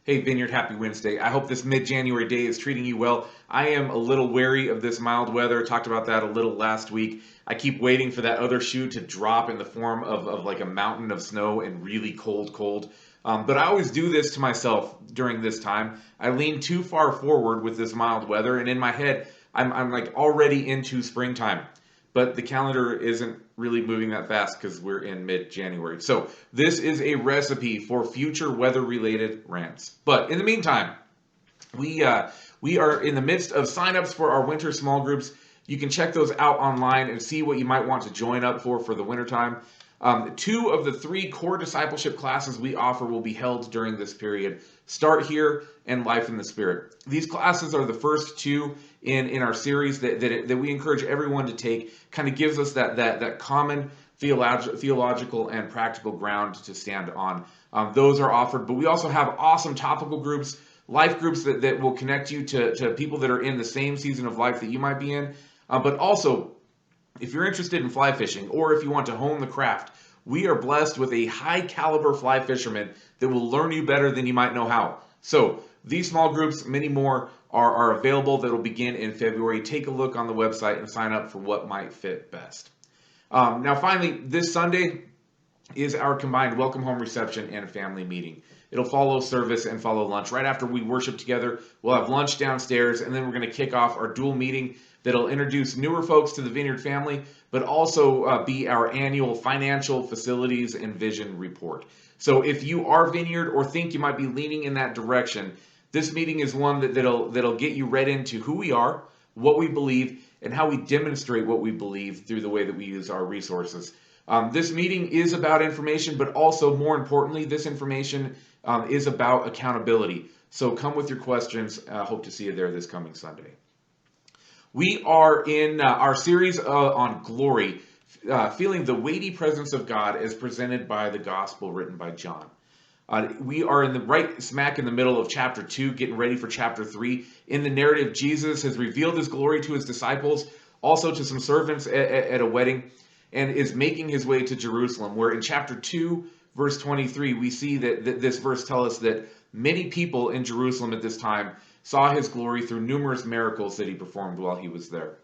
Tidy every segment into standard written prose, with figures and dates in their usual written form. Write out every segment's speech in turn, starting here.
Hey Vineyard, happy Wednesday. I hope this mid-January day is treating you well. I am a little wary of this mild weather. Talked about that a little last week. I keep waiting for that other shoe to drop in the form of like a mountain of snow and really cold. But I always do this to myself during this time. I lean too far forward with this mild weather, and in my head, I'm like already into springtime. But the calendar isn't really moving that fast because we're in mid-January. So this is a recipe for future weather-related rants. But in the meantime, we are in the midst of signups for our winter small groups. You can check those out online and see what you might want to join up for the wintertime. Two of the three core discipleship classes we offer will be held during this period. Start Here and Life in the Spirit. These classes are the first two in our series that we encourage everyone to take. Kind of gives us that common theological and practical ground to stand on. Those are offered, but we also have awesome topical groups, life groups that will connect you to people that are in the same season of life that you might be in. But also, if you're interested in fly fishing or if you want to hone the craft, we are blessed with a high caliber fly fisherman that will learn you better than you might know how. So these small groups, many more, are available that will begin in February. Take a look on the website and sign up for what might fit best. Now finally, this Sunday is our combined welcome home reception and family meeting. It'll follow service and follow lunch. Right after we worship together, we'll have lunch downstairs, and then we're going to kick off our dual meeting that'll introduce newer folks to the Vineyard family, but also be our annual financial facilities and vision report. So if you are Vineyard or think you might be leaning in that direction, this meeting is one that'll get you read into who we are, what we believe, and how we demonstrate what we believe through the way that we use our resources. This meeting is about information, but also more importantly, this information is about accountability. So come with your questions. Hope to see you there this coming Sunday. We are in our series on glory, feeling the weighty presence of God as presented by the gospel written by John. We are in the right smack in the middle of chapter 2, getting ready for chapter 3. In the narrative, Jesus has revealed his glory to his disciples, also to some servants at a wedding, and is making his way to Jerusalem, where in chapter 2, verse 23, we see that this verse tells us that many people in Jerusalem at this time saw his glory through numerous miracles that he performed while he was there.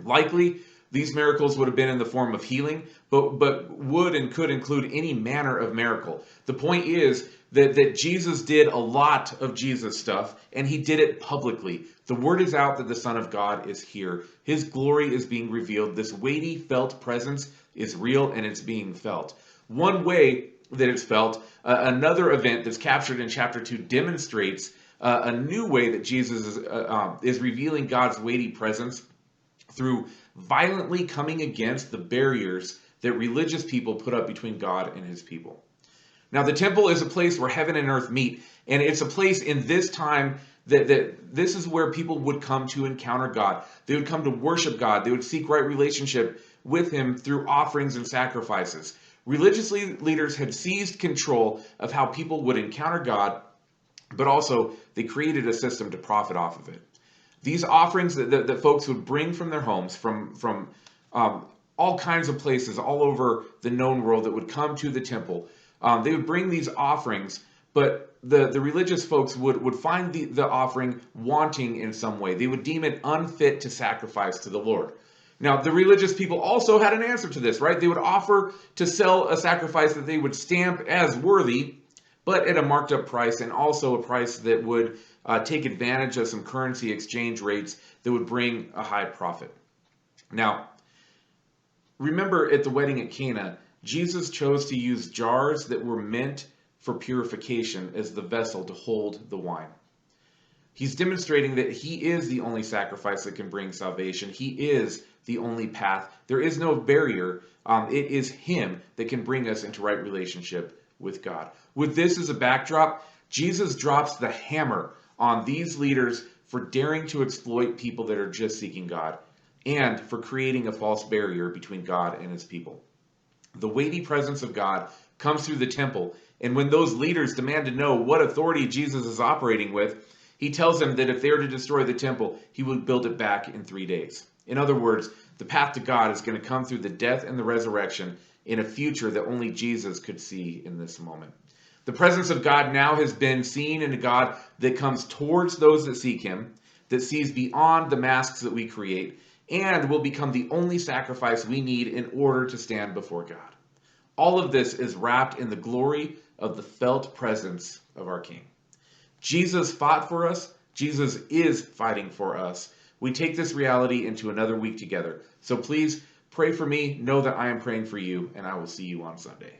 Likely, these miracles would have been in the form of healing, but would and could include any manner of miracle. The point is that Jesus did a lot of Jesus stuff, and he did it publicly. The word is out that the Son of God is here. His glory is being revealed. This weighty, felt presence is real, and it's being felt. One way that it's felt, another event that's captured in chapter 2 demonstrates a new way that Jesus is revealing God's weighty presence through violently coming against the barriers that religious people put up between God and his people. Now, the temple is a place where heaven and earth meet, and it's a place in this time that this is where people would come to encounter God. They would come to worship God. They would seek right relationship with him through offerings and sacrifices. Religious leaders had seized control of how people would encounter God, but also they created a system to profit off of it. These offerings that folks would bring from their homes, from all kinds of places all over the known world that would come to the temple, they would bring these offerings, but the religious folks would find the offering wanting in some way. They would deem it unfit to sacrifice to the Lord. Now, the religious people also had an answer to this, right? They would offer to sell a sacrifice that they would stamp as worthy, but at a marked up price, and also a price that would take advantage of some currency exchange rates that would bring a high profit. Now, remember at the wedding at Cana, Jesus chose to use jars that were meant for purification as the vessel to hold the wine. He's demonstrating that he is the only sacrifice that can bring salvation. He is the only path. There is no barrier. It is him that can bring us into right relationship with God. With this as a backdrop, Jesus drops the hammer on these leaders for daring to exploit people that are just seeking God, and for creating a false barrier between God and his people. The weighty presence of God comes through the temple, and when those leaders demand to know what authority Jesus is operating with, he tells them that if they are to destroy the temple, he will build it back in 3 days. In other words, the path to God is going to come through the death and the resurrection in a future that only Jesus could see in this moment. The presence of God now has been seen in a God that comes towards those that seek him, that sees beyond the masks that we create, and will become the only sacrifice we need in order to stand before God. All of this is wrapped in the glory of the felt presence of our King. Jesus fought for us. Jesus is fighting for us. We take this reality into another week together. So please pray for me. Know that I am praying for you, and I will see you on Sunday.